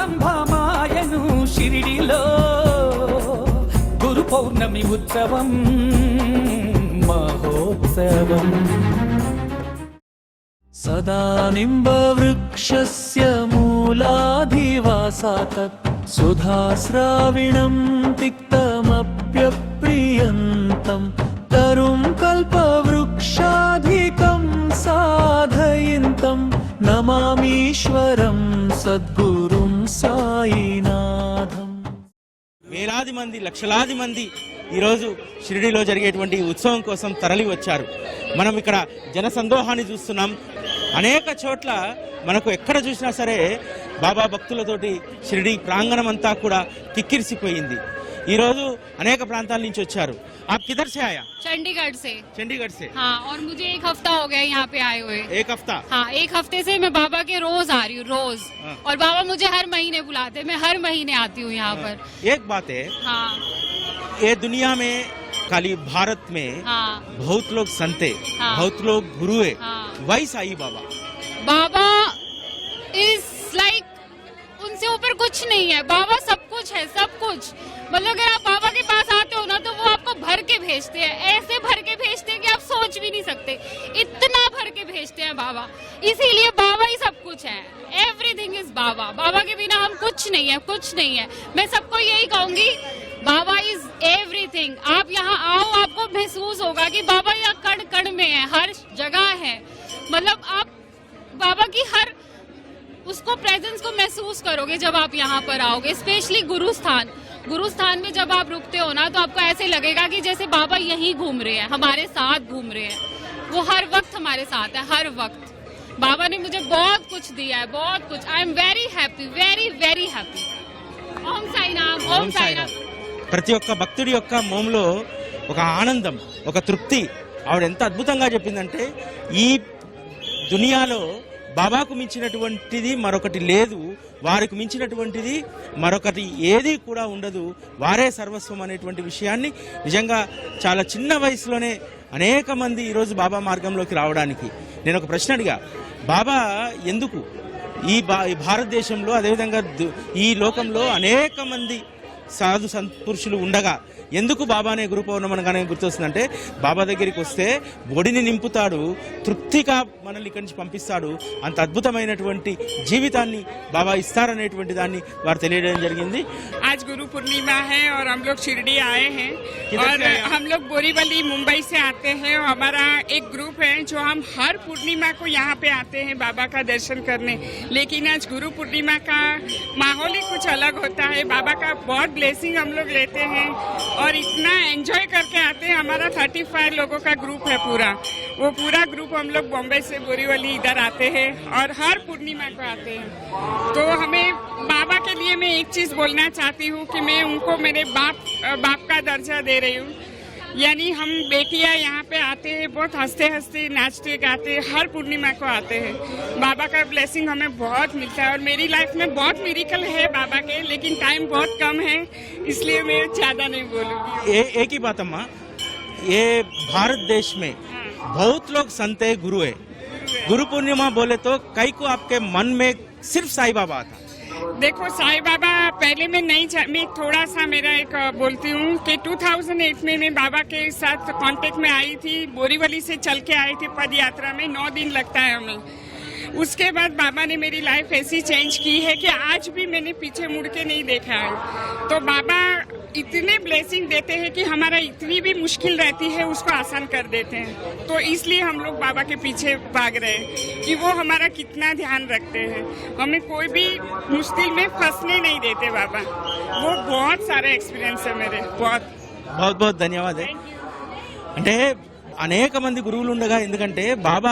ప్రారంభమాయను షిరిడిలో గురు పౌర్ణమి ఉత్సవం మహోత్సవం सदा निम्बवृक्षस्य मूलाधिवासात् सुधास्राविणं तिक्तमप्यप्रियन्तं तरुं कल्पवृक्षाधिकं साधयन्तं नमामीश्वरं सद्गुरुं साईनाथम्। వేలాది మంది లక్షలాది మంది ఈరోజు షిరిడీలో జరిగేటువంటి ఉత్సవం కోసం తరలి వచ్చారు. మనం ఇక్కడ జనసందోహాన్ని చూస్తున్నాం. అనేక చోట్ల మనకు ఎక్కడ చూసినా సరే బాబా భక్తులతోటి షిరిడీ ప్రాంగణం అంతా కూడా కిక్కిరిసిపోయింది. ఈరోజు అనేక ప్రాంతాల నుంచి వచ్చారు. आप किधर से आया? चंडीगढ़ से। चंडीगढ़ से? हाँ, और मुझे 1 हफ्ता हो गया यहाँ पे आए हुए। 1 हफ्ता? हाँ, 1 हफ्ते से मैं बाबा के रोज आ रही हूँ, रोज। और बाबा मुझे हर महीने बुलाते, मैं हर महीने आती हूँ यहाँ पर। एक बात है, हाँ, ये दुनिया में खाली भारत में हाँ, बहुत लोग संते, हाँ, बहुत लोग गुरु है, हाँ। वही साई बाबा। बाबा इज लाइक, उनसे ऊपर कुछ नहीं है। बाबा सब कुछ है, सब कुछ। मतलब अगर आप बाबा के पास आते हो ना तो वो आपको भर के भेजते हैं, ऐसे भर के भेजते हैं कि आप सोच भी नहीं सकते, इतना भर के भेजते हैं बाबा। इसीलिए बाबा ही सब कुछ है। एवरीथिंग इज बाबा। बाबा के बिना हम कुछ नहीं है, कुछ नहीं है। मैं सबको यही कहूंगी, बाबा इज एवरीथिंग। आप यहाँ आओ, आपको महसूस होगा कि बाबा यहाँ कण कण में है, हर जगह है। मतलब आप बाबा की हर उसको प्रेजेंस को महसूस करोगे जब आप यहाँ पर आओगे। स्पेशली गुरुस्थान में जब आप रुकते हो ना तो आपको ऐसे लगेगा कि जैसे बाबा यहीं घूम रहे हैं, हमारे साथ घूम रहे हैं। वो हर वक्त हमारे साथ है, हर वक्त। बाबा ने मुझे बहुत कुछ दिया है, बहुत कुछ। I am very happy, very very happy. ओम साईनाम, ओम साईनाम। ప్రతి ఒక్క భక్తుడి యొక్క మోములో ఒక ఆనందం, ఒక తృప్తి. ఆవిడ ఎంత అద్భుతంగా చెప్పిందంటే, ఈ దునియాలో బాబాకు మించినటువంటిది మరొకటి లేదు, వారికి మించినటువంటిది మరొకటి ఏది కూడా ఉండదు, వారే సర్వస్వం అనేటువంటి విషయాన్ని నిజంగా చాలా చిన్న వయసులోనే అనేక మంది ఈరోజు బాబా మార్గంలోకి రావడానికి. నేను ఒక ప్రశ్న అడిగా, బాబా ఎందుకు ఈ భారతదేశంలో అదేవిధంగా ఈ లోకంలో అనేక మంది సాధు సంతపురుషులు ఉండగా ఎందుకు బాబానే గురు పౌర్ణమనగానే గుర్తొస్తుందంటే, బాబా దగ్గరికి వస్తే బొడిని నింపుతాడు, తృప్తిగా మనల్ని ఇక్కడి నుంచి పంపిస్తాడు, అంత అద్భుతమైనటువంటి జీవితాన్ని బాబా ఇస్తారనేటువంటి దాన్ని వారు తెలియడం జరిగింది. आज गुरु पूर्णिमा है और हम लोग शिरडी आए हैं और हम लोग बोरीवली मुंबई से आते हैं। हमारा एक ग्रुप है जो हम हर पूर्णिमा को यहाँ पे आते हैं बाबा का दर्शन करने। लेकिन आज गुरु पूर्णिमा का माहौल ही कुछ अलग होता है। बाबा का बहुत ब्लेसिंग हम लोग लेते हैं और इतना एंजॉय करके आते हैं। हमारा 35 लोगों का ग्रुप है पूरा। वो पूरा ग्रुप हम लोग बॉम्बे से बोरीवली इधर आते हैं और हर पूर्णिमा को आते हैं। तो हमें बाबा के लिए मैं एक चीज बोलना चाहती हूँ कि मैं उनको मेरे बाप का दर्जा दे रही हूँ। यानी हम बेटियां यहाँ पे आते हैं, बहुत हंसते हंसते नाचते गाते हर पूर्णिमा को आते हैं। बाबा का ब्लेसिंग हमें बहुत मिलता है और मेरी लाइफ में बहुत मिरेकल है बाबा के, लेकिन टाइम बहुत कम है इसलिए मैं ज्यादा नहीं बोलूँगी। एक ही बात अम्मा, ये भारत देश में बहुत लोग संत है, गुरु है। गुरु पूर्णिमा बोले तो कई को आपके मन में सिर्फ साईं बाबा आता? देखो साईं बाबा पहले मैं मैं थोड़ा सा मेरा एक बोलती हूँ कि 2008 में मैं बाबा के साथ कांटेक्ट में आई थी। बोरीवली से चल के आई थी पद यात्रा में, 9 दिन लगता है हमें। उसके बाद बाबा ने मेरी लाइफ ऐसी चेंज की है कि आज भी मैंने पीछे मुड़ के नहीं देखा है। तो बाबा इतने ब्लेसिंग देते हैं कि हमारा इतनी भी मुश्किल रहती है उसको आसान कर देते हैं। तो इसलिए हम लोग बाबा के पीछे भाग रहे हैं कि वो हमारा कितना ध्यान रखते हैं, हमें कोई भी मुश्किल में फंसने नहीं देते बाबा। वो बहुत सारे एक्सपीरियंस है मेरे। बहुत बहुत बहुत धन्यवाद है। అంటే అనేక మంది గురువులు ఉండగా, ఎందుకంటే బాబా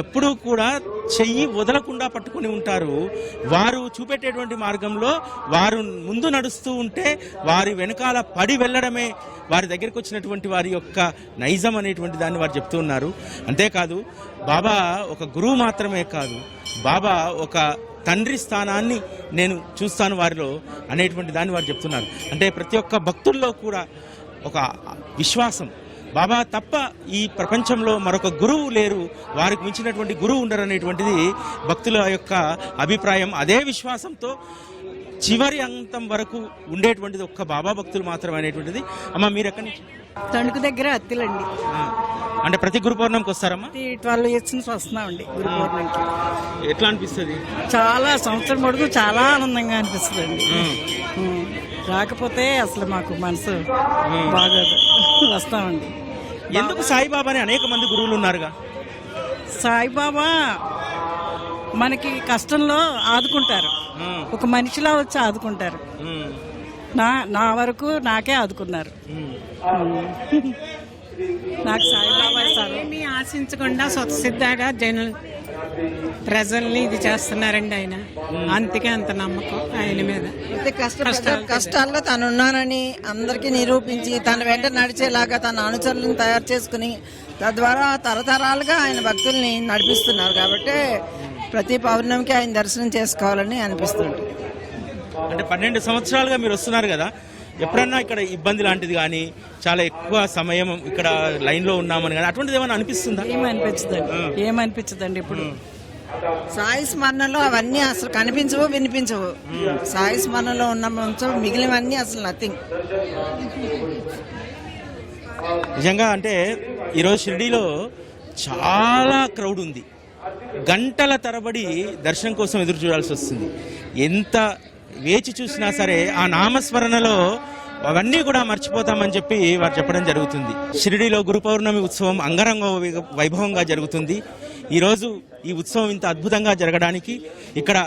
ఎప్పుడూ కూడా చెయ్యి వదలకుండా పట్టుకుని ఉంటారు. వారు చూపెట్టేటువంటి మార్గంలో వారు ముందు నడుస్తూ ఉంటే వారి వెనకాల పడి వెళ్ళడమే వారి దగ్గరికి వచ్చినటువంటి వారి యొక్క నైజం అనేటువంటి దాన్ని వారు చెప్తూ ఉన్నారు. అంతేకాదు బాబా ఒక గురువు మాత్రమే కాదు, బాబా ఒక తండ్రి స్థానాన్ని నేను చూస్తాను వారిలో అనేటువంటి దాన్ని వారు చెప్తున్నారు. అంటే ప్రతి ఒక్క భక్తుల్లో కూడా ఒక విశ్వాసం, బాబా తప్ప ఈ ప్రపంచంలో మరొక గురువు లేరు, వారికి మించినటువంటి గురువు ఉండరు అనేటువంటిది భక్తుల యొక్క అభిప్రాయం. అదే విశ్వాసంతో చివరి అంతం వరకు ఉండేటువంటిది ఒక్క బాబా భక్తులు మాత్రమే అనేటువంటిది. అమ్మ మీరు ఎక్కడి నుంచి? తణుకు దగ్గర అత్తిలండి. అంటే ప్రతి గురు పౌర్ణమికి వస్తారమ్మా? 12 ఇయర్స్ నుంచి వస్తున్నామండి గురు పౌర్ణమికి. ఎట్లా అనిపిస్తుంది? చాలా సంవత్సరం పొడుగు చాలా ఆనందంగా అనిపిస్తుంది అండి. రాకపోతే అసలు మాకు మనసు బాగోదు. వస్తామండి. ఎందుకు సాయిబాబాని అనేక మంది గురువులు ఉన్నారుగా? సాయిబాబా మనకి కష్టంలో ఆదుకుంటారు, ఒక మనిషిలా వచ్చి ఆదుకుంటారు. నా వరకు నాకే ఆదుకున్నారు. నాకు సాయిబాబా ఏమీ ఆశించకుండా స్వతసిద్ధంగా ప్రజల్ని ఇది చేస్తున్నారండి ఆయన. అందుకే అంత నమ్మకం ఆయన మీద. కష్టాల్లో తను ఉన్నానని అందరికీ నిరూపించి తన వెంట నడిచేలాగా తన అనుచరులను తయారు చేసుకుని తద్వారా తరతరాలుగా ఆయన భక్తుల్ని నడిపిస్తున్నారు. కాబట్టి ప్రతి పౌర్ణమికి ఆయన దర్శనం చేసుకోవాలని అనిపిస్తుంది. అంటే 12 సంవత్సరాలుగా మీరు వస్తున్నారు కదా, ఎప్పుడన్నా ఇక్కడ ఇబ్బంది లాంటిది కానీ చాలా ఎక్కువ సమయం ఇక్కడ లైన్లో ఉన్నామని కానీ అటువంటిది ఏమైనా అనిపిస్తుందా? ఏమనిపించదండి. ఇప్పుడు సాయి స్మరణలో అవన్నీ అసలు కనిపించవు, వినిపించవు. సాయి స్మరణలో ఉన్న మిగిలినవన్నీ అసలు నథింగ్. నిజంగా అంటే ఈరోజు షిర్డీలో చాలా క్రౌడ్ ఉంది. గంటల తరబడి దర్శనం కోసం ఎదురు చూడాల్సి వస్తుంది. ఎంత వేచి చూసినా సరే ఆ నామస్మరణలో అవన్నీ కూడా మర్చిపోతామని చెప్పి వారు చెప్పడం జరుగుతుంది. షిరిడీలో గురు పౌర్ణమి ఉత్సవం అంగరంగ వైభవంగా జరుగుతుంది. ఈరోజు ఈ ఉత్సవం ఇంత అద్భుతంగా జరగడానికి ఇక్కడ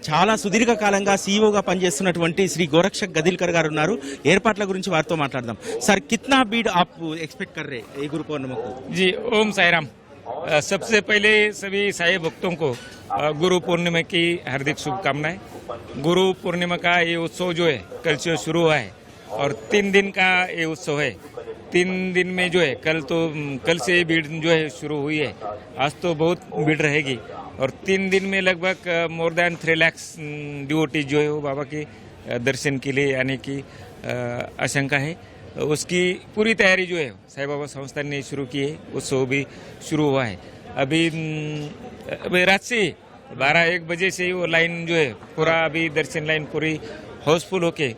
చాలా సుదీర్ఘ కాలంగా సీఈఓగా పనిచేస్తున్నటువంటి శ్రీ గోరక్షక్ గదిల్కర్ గారు ఉన్నారు. ఏర్పాట్ల గురించి వారితో మాట్లాడదాం. సార్ కిత్నా భీడ్ ఆప్ ఎక్స్పెక్ట్ కర్ రే ఈ గురు పౌర్ణమికి? जी ओम साईराम। सबसे पहले सभी साई भक्तों को गुरु पूर्णिमा की हार्दिक शुभकामनाएं। गुरु पूर्णिमा का ये उत्सव जो है कल से शुरू हुआ है और 3 दिन का ये उत्सव है। 3 दिन में जो है कल से भीड़ जो है शुरू हुई है। आज तो बहुत भीड़ रहेगी और 3 दिन में लगभग मोर देन 3 लाख डिवोटी जो है वो बाबा के दर्शन के लिए आने की आशंका है। उसकी पूरी तैयारी जो है साई बाबा संस्थान ने शुरू की है। उत्सव भी शुरू हुआ है। अभी रात से 12-1 बजे से वो लाइन जो है पूरा अभी दर्शन लाइन पूरी हाउसफुल होके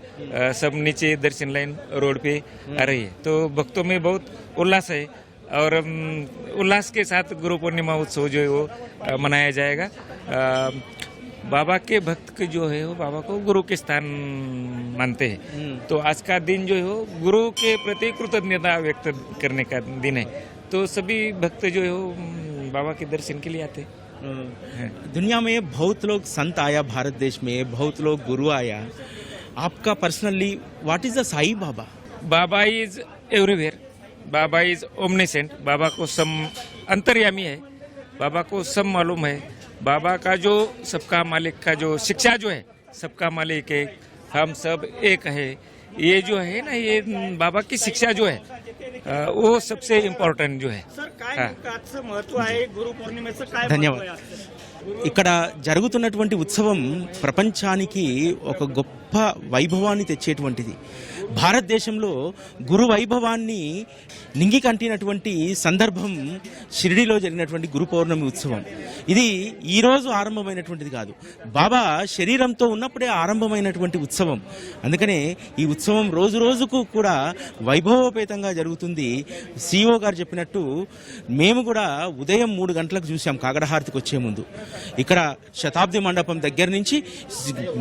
सब नीचे दर्शन लाइन रोड पे आ रही है। तो भक्तों में बहुत उल्लास है और उल्लास के साथ गुरु पूर्णिमा उत्सव जो है वो मनाया जाएगा। बाबा के भक्त जो है वो बाबा को गुरु के स्थान मानते हैं। तो आज का दिन जो है वो गुरु के प्रति कृतज्ञता व्यक्त करने का दिन है। तो सभी भक्त जो है वो बाबा के दर्शन के लिए आते हैं। दुनिया में बहुत लोग संत आया, भारत देश में बहुत लोग गुरु आया। आपका personally what is the Sai Baba? Baba is everywhere. Baba is omniscient. Baba को सब अंतर्यामी है। बाबा को सब मालूम है। बाबा का जो सबका मालिक का जो शिक्षा जो है सबका मालिक है, हम सब एक है, ये जो है ना ये बाबा की शिक्षा जो है वो सबसे इम्पॉर्टंट जो है। महत्व आहे गुरु पौर्णिमेचं काय? ధన్యవాదాలు. ఇక్కడ జరుగుతున్నటువంటి ఉత్సవం ప్రపంచానికి ఒక గొప్ప వైభవాన్ని తెచ్చేటువంటిది. భారతదేశంలో గురు వైభవాన్ని నింగి కంటినటువంటి సందర్భం షిరిడీలో జరిగినటువంటి గురు పౌర్ణమి ఉత్సవం. ఇది ఈరోజు ఆరంభమైనటువంటిది కాదు, బాబా శరీరంతో ఉన్నప్పుడే ఆరంభమైనటువంటి ఉత్సవం. అందుకనే ఈ ఉత్సవం రోజు రోజుకు కూడా వైభవోపేతంగా జరుగుతుంది. సిఇఓ గారు చెప్పినట్టు మేము కూడా ఉదయం 3 గంటలకు చూసాం కాగడహారతికి వచ్చే ముందు. ఇక్కడ శతాబ్ది మండపం దగ్గర నుంచి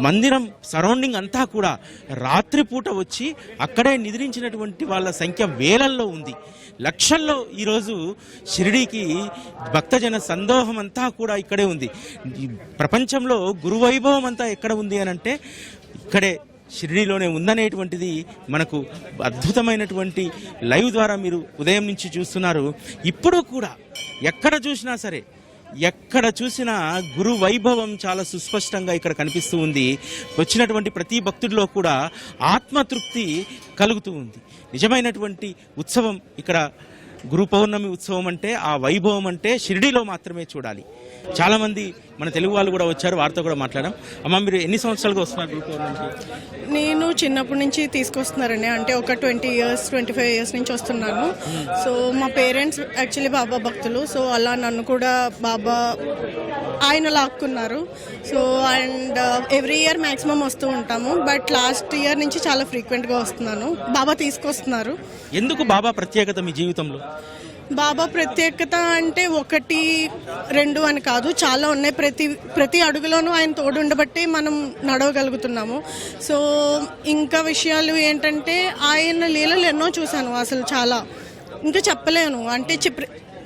మందిరం సరౌండింగ్ అంతా కూడా రాత్రిపూట వచ్చి అక్కడే నిద్రించినటువంటి వాళ్ళ సంఖ్య వేలల్లో ఉంది, లక్షల్లో. ఈరోజు షిరిడీకి భక్తజన సందోహం అంతా కూడా ఇక్కడే ఉంది. ప్రపంచంలో గురువైభవం అంతా ఎక్కడ ఉంది అని అంటే ఇక్కడే షిరిడీలోనే ఉందనేటువంటిది మనకు అద్భుతమైనటువంటి లైవ్ ద్వారా మీరు ఉదయం నుంచి చూస్తున్నారు. ఇప్పుడు కూడా ఎక్కడ చూసినా సరే, ఎక్కడ చూసినా గురు వైభవం చాలా సుస్పష్టంగా ఇక్కడ కనిపిస్తూ ఉంది. వచ్చినటువంటి ప్రతి భక్తుడిలో కూడా ఆత్మతృప్తి కలుగుతూ ఉంది. నిజమైనటువంటి ఉత్సవం ఇక్కడ గురు పౌర్ణమి ఉత్సవం అంటే ఆ వైభవం అంటే షిరిడీలో మాత్రమే చూడాలి. చాలా మంది మన తెలుగు వాళ్ళు కూడా వచ్చారు, వారితో కూడా మాట్లాడాం. అమ్మ, మీరు ఎన్ని సంవత్సరాలుగా వస్తున్నారు గురు పౌర్ణమికి? నేను చిన్నప్పటి నుంచి తీసుకొస్తున్నారండి, అంటే ఒక 25 ఇయర్స్ నుంచి వస్తున్నాను. సో మా పేరెంట్స్ యాక్చువల్లీ బాబా భక్తులు, సో అలా నన్ను కూడా బాబా ఆయన లాక్కున్నారు. So and every year maximum వస్తూ ఉంటాము, బట్ లాస్ట్ ఇయర్ నుంచి చాలా ఫ్రీక్వెంట్గా వస్తున్నాను. బాబా తీసుకొస్తున్నారు. ఎందుకు బాబా ప్రత్యేకత మీ జీవితంలో? బాబా ప్రత్యేకత అంటే 1, 2 అని కాదు, చాలా ఉన్నాయి. ప్రతి అడుగులోనూ ఆయన తోడు ఉండబట్టి మనం నడవగలుగుతున్నాము. సో ఇంకా విషయాలు ఏంటంటే ఆయన లీలలు ఎన్నో చూశాను, అసలు చాలా ఇంకా చెప్పలేను. అంటే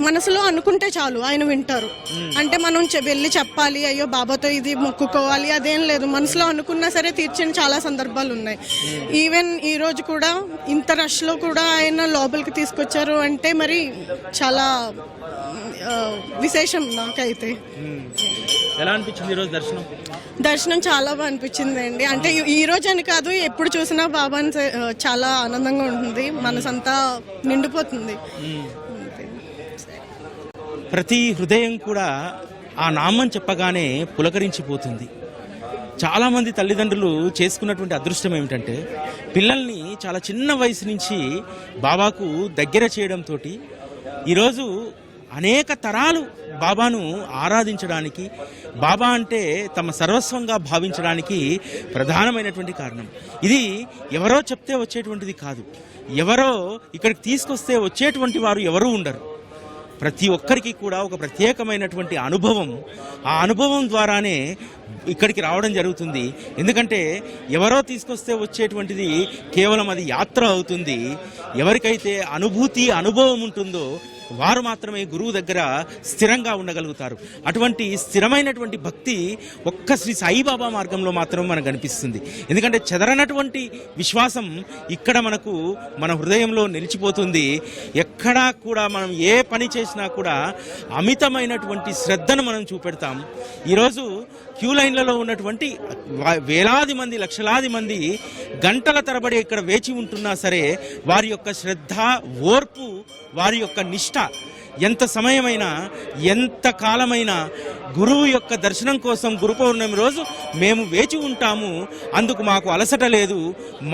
మనసులో అనుకుంటే చాలు ఆయన వింటారు. అంటే మనం వెళ్ళి చెప్పాలి, అయ్యో బాబాతో ఇది మొక్కుకోవాలి అదేం లేదు, మనసులో అనుకున్నా సరే తీర్చిన చాలా సందర్భాలు ఉన్నాయి. ఈవెన్ ఈ రోజు కూడా ఇంత రష్లో కూడా ఆయన లోపలికి తీసుకొచ్చారు అంటే మరి చాలా విశేషం నాకైతే. ఎలా అనిపించింది ఈరోజు దర్శనం? దర్శనం చాలా బాగా అనిపించింది అండి. అంటే ఈ రోజు అని కాదు, ఎప్పుడు చూసినా బాబాని చాలా ఆనందంగా ఉంటుంది, మనసంతా నిండిపోతుంది. ప్రతి హృదయం కూడా ఆ నామం చెప్పగానే పులకరించిపోతుంది. చాలామంది తల్లిదండ్రులు చేసుకున్నటువంటి అదృష్టం ఏమిటంటే పిల్లల్ని చాలా చిన్న వయసు నుంచి బాబాకు దగ్గర చేయడంతో ఈరోజు అనేక తరాలు బాబాను ఆరాధించడానికి, బాబా అంటే తమ సర్వస్వంగా భావించడానికి ప్రధానమైనటువంటి కారణం. ఇది ఎవరో చెప్తే వచ్చేటువంటిది కాదు, ఎవరో ఇక్కడికి తీసుకొస్తే వచ్చేటువంటి వారు ఎవరూ ఉండరు. ప్రతి ఒక్కరికి కూడా ఒక ప్రత్యేకమైనటువంటి అనుభవం, ఆ అనుభవం ద్వారానే ఇక్కడికి రావడం జరుగుతుంది. ఎందుకంటే ఎవరో తీసుకొస్తే వచ్చేటువంటిది కేవలం అది యాత్ర అవుతుంది. ఎవరికైతే అనుభవం ఉంటుందో వారు మాత్రమే గురువు దగ్గర స్థిరంగా ఉండగలుగుతారు. అటువంటి స్థిరమైనటువంటి భక్తి ఒక్క శ్రీ సాయిబాబా మార్గంలో మాత్రం మనకు కనిపిస్తుంది. ఎందుకంటే చెదరనటువంటి విశ్వాసం ఇక్కడ మన హృదయంలో నిలిచిపోతుంది. ఎక్కడా కూడా మనం ఏ పని చేసినా కూడా అమితమైనటువంటి శ్రద్ధను మనం చూపెడతాం. ఈరోజు క్యూ లైన్లలో ఉన్నటువంటి వేలాది మంది, లక్షలాది మంది గంటల తరబడి ఇక్కడ వేచి ఉంటున్నా సరే వారి యొక్క శ్రద్ధ, ఓర్పు, వారి యొక్క నిష్ఠ ఎంత సమయమైనా, ఎంత కాలమైనా గురువు యొక్క దర్శనం కోసం గురు పౌర్ణమి రోజు మేము వేచి ఉంటాము, అందుకు మాకు అలసట లేదు,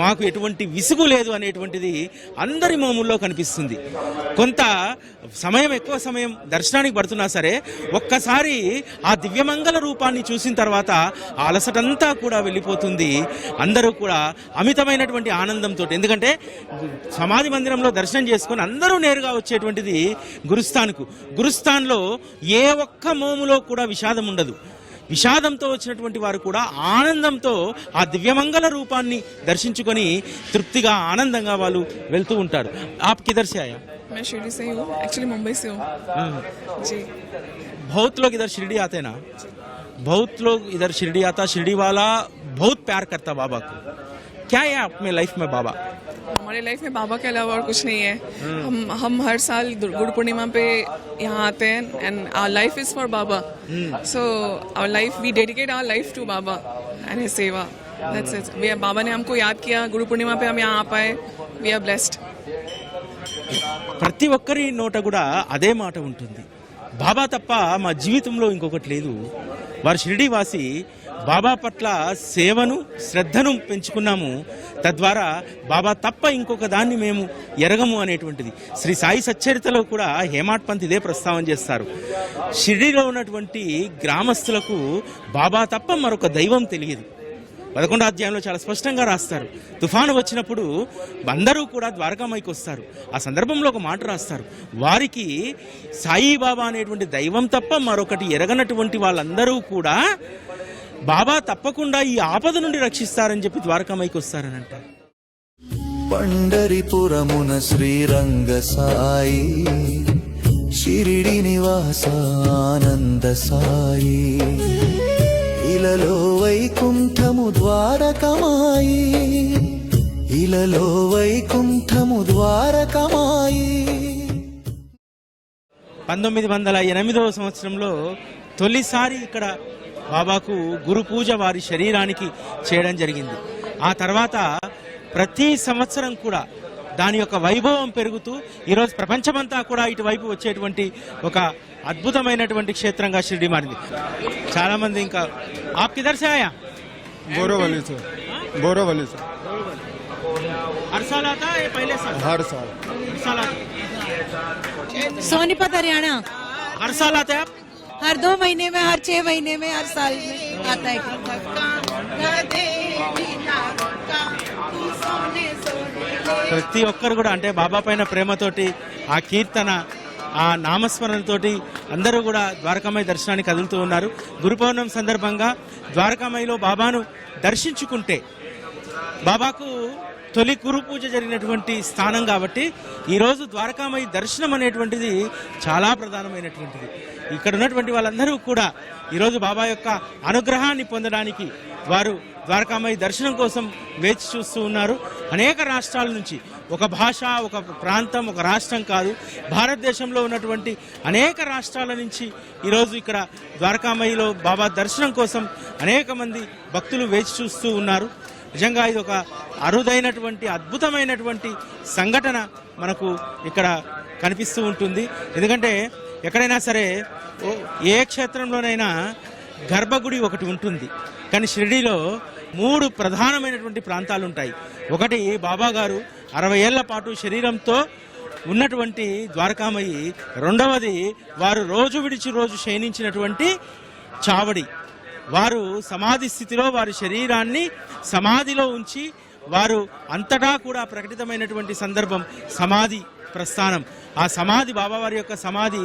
మాకు ఎటువంటి విసుగు లేదు అనేటువంటిది అందరి మోముల్లో కనిపిస్తుంది. కొంత సమయం, ఎక్కువ సమయం దర్శనానికి పడుతున్నా సరే ఒక్కసారి ఆ దివ్యమంగళ రూపాన్ని చూసిన తర్వాత ఆ అలసటంతా కూడా వెళ్ళిపోతుంది. అందరూ కూడా అమితమైనటువంటి ఆనందంతో, ఎందుకంటే సమాధి మందిరంలో దర్శనం చేసుకొని అందరూ నేరుగా వచ్చేటువంటిది గురుస్థాన్లో ఏ ఒక్క మోములో కూడా విషాదం ఉండదు. విషాదంతో వచ్చినటువంటి వారు కూడా ఆనందంతో ఆ దివ్యమంగళ రూపాన్ని దర్శించుకొని తృప్తిగా, ఆనందంగా వాళ్ళు వెళ్తూ ఉంటారు. ఆప్ కిధర్ సే ఆయా? मैं शिरडी से ही हूँ, एक्चुअली मुंबई से हूँ जी। बहुत लोग इधर शिरडी आते ना, बहुत लोग इधर शिरडी आता, शिरडी वाला बहुत प्यार करता बाबा को। क्या है अपने लाइफ में बाबा? हमारे लाइफ में बाबा के अलावा और कुछ नहीं है। हम हर साल गुरु पूर्णिमा पे यहाँ आते हैं and our life is for Baba, so our life, we dedicate our life to Baba and his seva, that's it. Baba ने हमको याद किया, गुरु पूर्णिमा पे हम यहाँ आ पाए, वी आर ब्लेस्ड। ప్రతి ఒక్కరి నోట కూడా అదే మాట ఉంటుంది, బాబా తప్ప మా జీవితంలో ఇంకొకటి లేదు. వారు షిరిడీ వాసి, బాబా పట్ల సేవను, శ్రద్ధను పెంచుకున్నాము, తద్వారా బాబా తప్ప ఇంకొక దాన్ని మేము ఎరగము అనేటువంటిది. శ్రీ సాయి సచ్చరితలో కూడా హేమాడ్ పంత్ ఇదే ప్రస్తావన చేస్తారు. షిరిడీలో ఉన్నటువంటి గ్రామస్తులకు బాబా తప్ప మరొక దైవం తెలియదు. 11వ అధ్యాయంలో చాలా స్పష్టంగా రాస్తారు. తుఫాను వచ్చినప్పుడు అందరూ కూడా ద్వారకామాయికి వస్తారు. ఆ సందర్భంలో ఒక మాట రాస్తారు, వారికి సాయిబాబా అనేటువంటి దైవం తప్ప మరొకటి ఎరగనటువంటి వాళ్ళందరూ కూడా బాబా తప్పకుండా ఈ ఆపద నుండి రక్షిస్తారని చెప్పి ద్వారకామాయికి వస్తారని అంటారు. పండరిపురమున శ్రీరంగ సాయి, షిరిడి నివాస ఆనంద సాయి, ఇలలో వైకుంఠము ద్వారకమాయి, ఇలలో వైకుంఠము ద్వారకమాయి. 1908వ సంవత్సరంలో తొలిసారి ఇక్కడ బాబాకు గురు పూజ వారి శరీరానికి చేయడం జరిగింది. ఆ తర్వాత ప్రతి సంవత్సరం కూడా దాని యొక్క వైభవం పెరుగుతూ ఈరోజు ప్రపంచమంతా కూడా ఇటువైపు వచ్చేటువంటి ఒక అద్భుతమైనటువంటి క్షేత్రంగా షిరిడి మారింది. చాలా మంది ఇంకా ఆప్ కిధర్ సే ఆయా? बोरोवली से बोरोवली से हर साल आता है पहले साल? हर साल हर साल आता सोनीपत हरियाणा हर साल आते हैं आप? हर 2 महीने में, हर 6 महीने में, हर साल में आता है. ప్రతి ఒక్కరు కూడా అంటే బాబా పైన ప్రేమతోటి ఆ కీర్తన ఆ నామస్మరణతోటి అందరూ కూడా ద్వారకామాయి దర్శనానికి కదులుతూ ఉన్నారు. గురు పౌర్ణమి సందర్భంగా ద్వారకామాయిలో బాబాను దర్శించుకుంటే బాబాకు తొలి గురు పూజ జరిగినటువంటి స్థానం కాబట్టి ఈరోజు ద్వారకామాయి దర్శనం అనేటువంటిది చాలా ప్రధానమైనటువంటిది. ఇక్కడ ఉన్నటువంటి వాళ్ళందరూ కూడా ఈరోజు బాబా యొక్క అనుగ్రహాన్ని పొందడానికి వారు ద్వారకామాయి దర్శనం కోసం వేచి చూస్తూ ఉన్నారు. అనేక రాష్ట్రాల నుంచి, ఒక భాష, ఒక ప్రాంతం, ఒక రాష్ట్రం కాదు, భారతదేశంలో ఉన్నటువంటి అనేక రాష్ట్రాల నుంచి ఈరోజు ఇక్కడ ద్వారకామాయిలో బాబా దర్శనం కోసం అనేక మంది భక్తులు వేచి చూస్తూ ఉన్నారు. నిజంగా ఇది ఒక అరుదైనటువంటి అద్భుతమైనటువంటి సంఘటన మనకు ఇక్కడ కనిపిస్తూ ఉంటుంది. ఎందుకంటే ఎక్కడైనా సరే ఏ క్షేత్రంలోనైనా గర్భగుడి ఒకటి ఉంటుంది, కానీ షిరిడీలో 3 ప్రధానమైనటువంటి ప్రాంతాలు ఉంటాయి. ఒకటి బాబా గారు 60 ఏళ్ల పాటు శరీరంతో ఉన్నటువంటి ద్వారకామయి, రెండవది వారు రోజు విడిచి రోజు శయనించినటువంటి చావడి. వారు సమాధి స్థితిలో వారి శరీరాన్ని సమాధిలో ఉంచి వారు అంతటా కూడా ప్రకటితమైనటువంటి సందర్భం సమాధి ప్రస్థానం. ఆ సమాధి, బాబావారి యొక్క సమాధి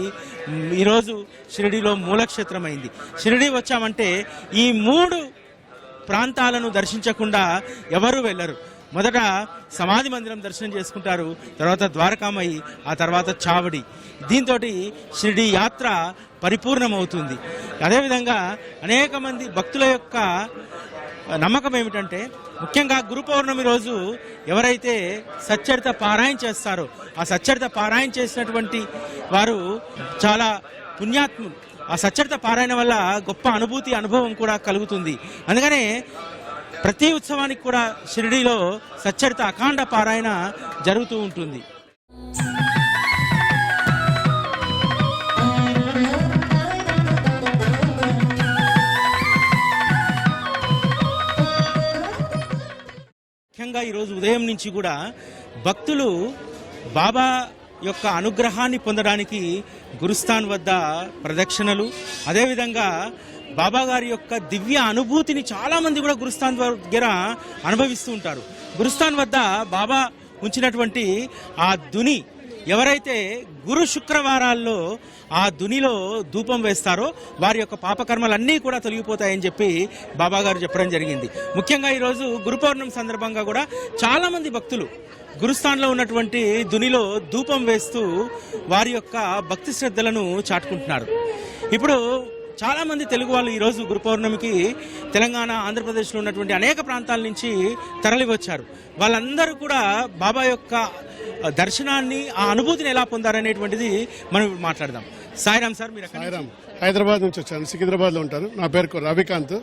ఈరోజు షిరిడీలో మూలక్షేత్రమైంది. షిరిడీ వచ్చామంటే ఈ 3 ప్రాంతాలను దర్శించకుండా ఎవరు వెళ్ళరు. మొదట సమాధి మందిరం దర్శనం చేసుకుంటారు, తర్వాత ద్వారకామయి, ఆ తర్వాత చావడి. దీంతో షిరిడీ యాత్ర పరిపూర్ణమవుతుంది. అదేవిధంగా అనేక మంది భక్తుల యొక్క నమ్మకం ఏమిటంటే, ముఖ్యంగా గురు పౌర్ణమి రోజు ఎవరైతే సచ్చరిత పారాయణ చేస్తారో ఆ సచ్చరిత పారాయణ చేసినటువంటి వారు చాలా పుణ్యాత్ములు. ఆ సచ్చరిత పారాయణ వల్ల గొప్ప అనుభవం కూడా కలుగుతుంది. అందుకనే ప్రతి ఉత్సవానికి కూడా షిరిడీలో సచ్చరిత అఖండ పారాయణ జరుగుతూ ఉంటుంది. ముఖ్యంగా ఈరోజు ఉదయం నుంచి కూడా భక్తులు బాబా యొక్క అనుగ్రహాన్ని పొందడానికి గురుస్థాన్ వద్ద ప్రదక్షిణలు, అదేవిధంగా బాబా గారి యొక్క దివ్య అనుభూతిని చాలా మంది కూడా గురుస్థాన్ దగ్గర అనుభవిస్తూ ఉంటారు. గురుస్థాన్ వద్ద బాబా ఉంచినటువంటి ఆ దుని, ఎవరైతే గురు శుక్రవారాల్లో ఆ దునిలో ధూపం వేస్తారో వారి యొక్క పాపకర్మలన్నీ కూడా తొలగిపోతాయని చెప్పి బాబా గారు చెప్పడం జరిగింది. ముఖ్యంగా ఈరోజు గురు పౌర్ణమి సందర్భంగా కూడా చాలా మంది భక్తులు గురుస్థాన్లో ఉన్నటువంటి దునిలో ధూపం వేస్తూ వారి యొక్క భక్తి శ్రద్ధలను చాటుకుంటున్నారు. ఇప్పుడు చాలా మంది తెలుగు వాళ్ళు ఈరోజు గురు పౌర్ణమికి తెలంగాణ, ఆంధ్రప్రదేశ్లో ఉన్నటువంటి అనేక ప్రాంతాల నుంచి తరలి వచ్చారు. వాళ్ళందరూ కూడా బాబా యొక్క దర్శనాన్ని, ఆ అనుభూతిని ఎలా పొందారనేటువంటిది మనం మాట్లాడదాం. సాయిరామ్ సార్, మీరు సాయిరామ్, హైదరాబాద్ నుంచి వచ్చాను, సికింద్రాబాద్లో ఉంటాను. నా పేరు రవికాంత్.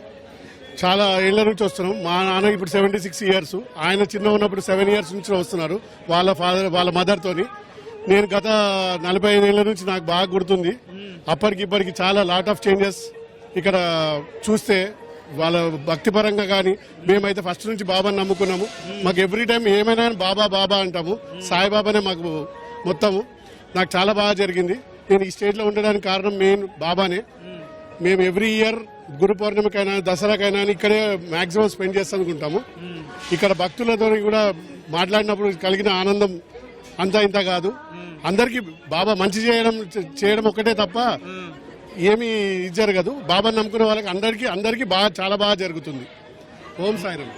చాలా ఏళ్ల నుంచి వస్తున్నాం. మా నాన్న ఇప్పుడు 76 ఇయర్స్, ఆయన చిన్న ఉన్నప్పుడు 7 ఇయర్స్ నుంచి వస్తున్నారు వాళ్ళ ఫాదర్, వాళ్ళ మదర్తోని. నేను గత 45 ఏళ్ల నుంచి నాకు బాగా గుర్తుంది. అప్పటికిప్పటికి చాలా లాట్ ఆఫ్ చేంజెస్ ఇక్కడ చూస్తే. వాళ్ళ భక్తిపరంగా కానీ మేమైతే ఫస్ట్ నుంచి బాబాని నమ్ముకున్నాము. మాకు ఎవ్రీ టైం ఏమైనా బాబా బాబా అంటాము. సాయిబాబానే మాకు మొత్తము. నాకు చాలా బాగా జరిగింది. నేను ఈ స్టేట్లో ఉండడానికి కారణం మెయిన్ బాబానే. మేము ఎవ్రీ ఇయర్ గురు పౌర్ణమికైనా దసరాకైనా ఇక్కడే మాక్సిమం స్పెండ్ చేస్తాం అనుకుంటాము. ఇక్కడ భక్తులతో కూడా మాట్లాడినప్పుడు కలిగిన ఆనందం అంతా ఇంత కాదు. అందరికి బాబా మంచి చేయడం ఒక్కటే తప్ప ఏమీ జరగదు. బాబాని నమ్ముకునే వాళ్ళకి అందరికీ బాగా, చాలా బాగా జరుగుతుంది. ఓం సాయిరామ్.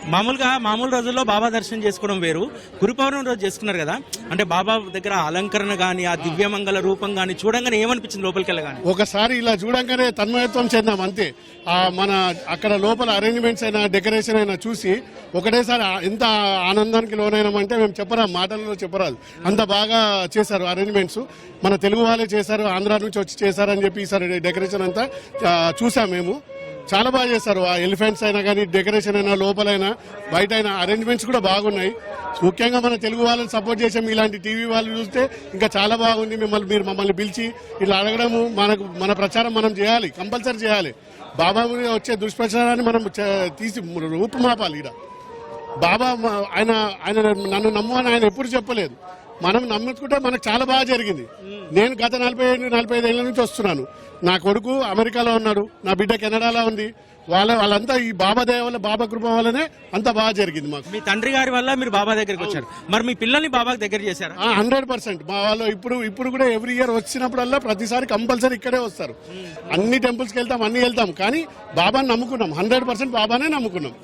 మామూలు రోజుల్లో బాబా దర్శనం చేసుకోవడం వేరు, గురు పౌర్ణమి రోజు చేసుకున్నారు కదా, అంటే బాబా దగ్గర అలంకరణ గానీ, ఆ దివ్యమంగళ రూపం గానీ చూడంగానే ఏమనిపించింది లోపలికి వెళ్ళగానే? ఒకసారి ఇలా చూడంగానే తన్మయత్వం చెందాం అంతే. మన అక్కడ లోపల అరేంజ్మెంట్స్ అయినా, డెకరేషన్ అయినా చూసి ఒకటేసారి ఎంత ఆనందానికి లోనైనామంటే మేము చెప్పరాం, మాటలలో చెప్పరాదు. అంత బాగా చేశారు అరేంజ్మెంట్స్. మన తెలుగు వాళ్ళే చేశారు, ఆంధ్ర నుంచి వచ్చి చేశారని చెప్పి ఈసారి డెకరేషన్ అంతా చూసాం మేము. చాలా బాగా చేస్తారు. ఆ ఎలిఫెంట్స్ అయినా కానీ, డెకరేషన్ అయినా, లోపలైనా బయట అయినా అరేంజ్మెంట్స్ కూడా బాగున్నాయి. ముఖ్యంగా మన తెలుగు వాళ్ళని సపోర్ట్ చేసాం. ఇలాంటి టీవీ వాళ్ళు చూస్తే ఇంకా చాలా బాగుంది. మీరు మమ్మల్ని పిలిచి ఇలా అడగడము, మన ప్రచారం మనం చేయాలి, కంపల్సరీ చేయాలి. బాబా మీద వచ్చే దుష్ప్రచారాన్ని మనం తీసి రూపుమాపాలి. ఇక్కడ బాబా ఆయన నన్ను నమ్మని ఆయన ఎప్పుడు చెప్పలేదు. మనం నమ్ముకుంటే మనకు చాలా బాగా జరిగింది. నేను గత 45 ఏళ్ళ నుంచి వస్తున్నాను. నా కొడుకు అమెరికాలో ఉన్నాడు, నా బిడ్డ కెనడాలో ఉంది. వాళ్ళంతా ఈ బాబా దయ వల్ల, బాబా కృప వల్లనే అంత బాగా జరిగింది మాకు. మీ తండ్రి గారి వల్ల మీరు బాబా దగ్గరికి వచ్చారు. మరి మీ పిల్లల్ని బాబా దగ్గర చేశారా? 100%. మా వాళ్ళు ఇప్పుడు కూడా ఎవ్రీ ఇయర్ వచ్చినప్పుడల్లా ప్రతిసారి కంపల్సరీ ఇక్కడే వస్తారు. అన్ని టెంపుల్స్కి వెళ్తాం, అన్ని వెళ్తాం, కానీ బాబాని నమ్ముకున్నాం. 100% బాబానే నమ్ముకున్నాం.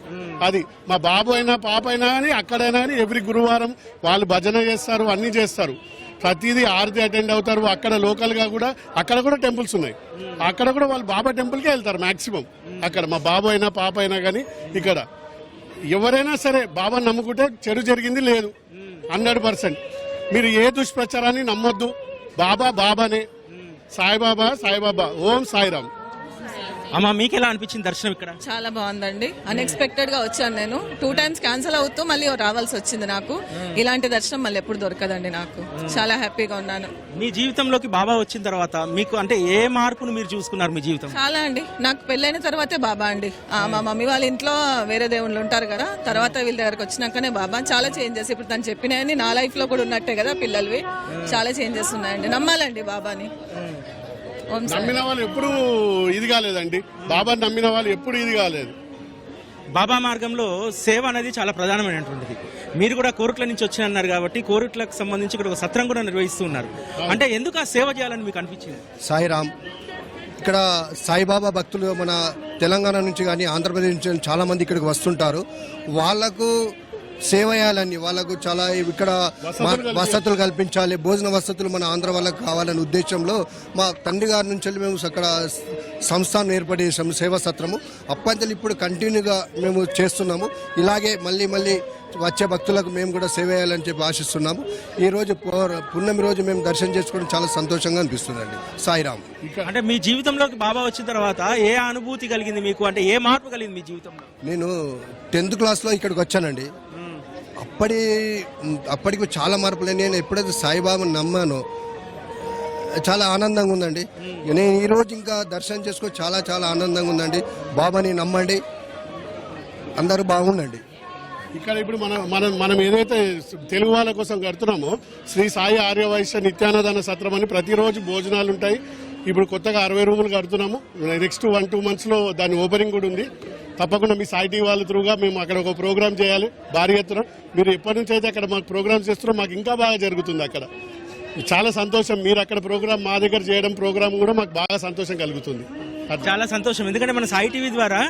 అది మా బాబు అయినా పాప అయినా కానీ, అక్కడైనా కానీ ఎవ్రీ గురువారం వాళ్ళు భజన చేస్తారు, అన్ని చేస్తారు. ప్రతిదీ ఆరతి అటెండ్ అవుతారు. అక్కడ లోకల్ గా కూడా అక్కడ కూడా టెంపుల్స్ ఉన్నాయి. అక్కడ కూడా వాళ్ళు బాబా టెంపుల్కే వెళ్తారు మాక్సిమం. అక్కడ మా బాబు అయినా పాప అయినా కానీ ఇక్కడ ఎవరైనా సరే బాబాని నమ్ముకుంటే చెడు జరిగింది లేదు. 100%. మీరు ఏ దుష్ప్రచారాన్ని నమ్మొద్దు. బాబా బాబానే. సాయిబాబా సాయిబాబా. ఓం సాయిరామ్. అమ్మా, మీకు ఎలా అనిపించింది దర్శనం ఇక్కడ? చాలా బాగుందండి. అన్ఎక్స్పెక్టెడ్ గా వచ్చాను నేను. 2 times క్యాన్సిల్ అవుతూ మళ్ళీ రావాల్సి వచ్చింది నాకు. ఇలాంటి దర్శనం మళ్ళీ ఎప్పుడు దొరకదండి నాకు. చాలా హ్యాపీగా ఉన్నాను. మీ జీవితంలోకి బాబా వచ్చిన తర్వాత మీకు అంటే ఏ మార్పును మీరు చూసుకున్నారు మీ జీవితం? చాలా అండి. నాకు పెళ్ళైన తర్వాతే బాబా అండి. మా మమ్మీ వాళ్ళ ఇంట్లో వేరే దేవుళ్ళు ఉంటారు కదా, తర్వాత వీళ్ళ దగ్గరకు వచ్చినాకనే బాబా. చాలా చేంజెస్ ఇప్పుడు తను చెప్పినాయని నా లైఫ్ లో కూడా ఉన్నట్టే కదా పిల్లలవి. చాలా చేంజెస్ ఉన్నాయండి. నమ్మాలండి బాబాని. నమ్మిన వాళ్ళు ఎప్పుడు ఇది కాలేదండి. బాబాని నమ్మిన వాళ్ళు ఎప్పుడు ఇది కాలేదు. బాబా మార్గంలో సేవ అనేది చాలా ప్రధానమైనటువంటిది. మీరు కూడా కోరుట్ల నుంచి వచ్చి అన్నారు కాబట్టి కోరుట్లకు సంబంధించి ఇక్కడ ఒక సత్రం కూడా నిర్వహిస్తూ ఉన్నారు. అంటే ఎందుకు ఆ సేవ చేయాలని మీకు అనిపించింది? సాయిరామ్. ఇక్కడ సాయిబాబా భక్తులు మన తెలంగాణ నుంచి కానీ, ఆంధ్రప్రదేశ్ నుంచి చాలా మంది ఇక్కడికి వస్తుంటారు. వాళ్లకు సేవ చేయాలని, వాళ్ళకు చాలా ఇక్కడ వసతులు కల్పించాలి, భోజన వసతులు మన ఆంధ్ర వాళ్ళకు కావాలనే ఉద్దేశంలో మా తండ్రి గారి నుంచి మేము అక్కడ సంస్థను ఏర్పాటు చేసాము, సేవా సత్రము. అప్పంతలు ఇప్పుడు కంటిన్యూగా మేము చేస్తున్నాము. ఇలాగే మళ్ళీ వచ్చే భక్తులకు మేము కూడా సేవ చేయాలని చెప్పి ఆశిస్తున్నాము. ఈ రోజు పున్నమి రోజు మేము దర్శనం చేసుకోవడం చాలా సంతోషంగా అనిపిస్తుందండి. సాయిరామ్. అంటే మీ జీవితంలోకి బాబా వచ్చిన తర్వాత ఏ అనుభూతి కలిగింది మీకు? అంటే ఏ మార్పు కలిగింది మీ జీవితంలో? నేను 10th క్లాస్లో ఇక్కడికి వచ్చానండి. అప్పటికి చాలా మార్పులు. నేను ఎప్పుడైతే సాయిబాబాను నమ్మానో చాలా ఆనందంగా ఉందండి. నేను ఈరోజు ఇంకా దర్శనం చేసుకో చాలా చాలా ఆనందంగా ఉందండి. బాబాని నమ్మండి, అందరూ బాగుండండి. ఇక్కడ ఇప్పుడు మనం ఏదైతే తెలుగు వాళ్ళ కోసం కడుతున్నామో శ్రీ సాయి ఆర్యవైశ్య నిత్యాన్నదాన సత్రం అని ప్రతిరోజు భోజనాలు ఉంటాయి. ఇప్పుడు కొత్తగా 60 రూములు కడుతున్నాము. నెక్స్ట్ 1-2 months లో దాని ఓపెనింగ్ కూడా ఉంది. తప్పకుండా మీ సాయి టీవీ వాళ్ళ త్రూగా మేము అక్కడ ఒక ప్రోగ్రామ్ చేయాలి భారీ ఎత్తున. మీరు ఎప్పటి నుంచి అయితే అక్కడ మాకు ప్రోగ్రామ్స్ చేస్తున్నారో మాకు ఇంకా బాగా జరుగుతుంది అక్కడ. చాలా సంతోషం. మీరు అక్కడ ప్రోగ్రామ్ మా దగ్గర చేయడం ప్రోగ్రామ్ కూడా మాకు బాగా సంతోషం కలుగుతుంది. చాలా సంతోషం. ఎందుకంటే మన సాయి టీవీ ద్వారా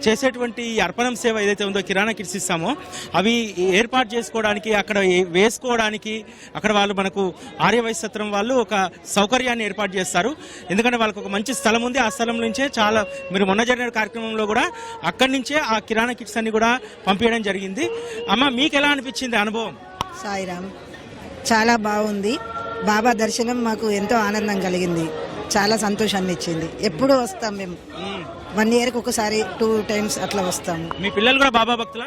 చేసేటువంటి అర్పణం సేవ ఏదైతే ఉందో, కిరాణా కిట్స్ ఇస్తామో, అవి ఏర్పాటు చేసుకోవడానికి, అక్కడ వేసుకోవడానికి అక్కడ వాళ్ళు మనకు ఆర్యవైశ్య సత్రం వాళ్ళు ఒక సౌకర్యాన్ని ఏర్పాటు చేస్తారు. ఎందుకంటే వాళ్ళకి ఒక మంచి స్థలం ఉంది. ఆ స్థలం నుంచే చాలా మీరు మొన్న జరిగిన కార్యక్రమంలో కూడా అక్కడి నుంచే ఆ కిరాణా కిట్స్ అన్ని కూడా పంపించడం జరిగింది. అమ్మ, మీకు ఎలా అనిపించింది అనుభవం? సాయిరామ్. చాలా బాగుంది. బాబా దర్శనం మాకు ఎంతో ఆనందం కలిగింది. చాలా సంతోషాన్ని ఇచ్చింది. ఎప్పుడు వస్తాం మేము. 1 yearకి ఒకసారి 2 times అట్లా వస్తాము. మీ పిల్లలు కూడా బాబా భక్తులా?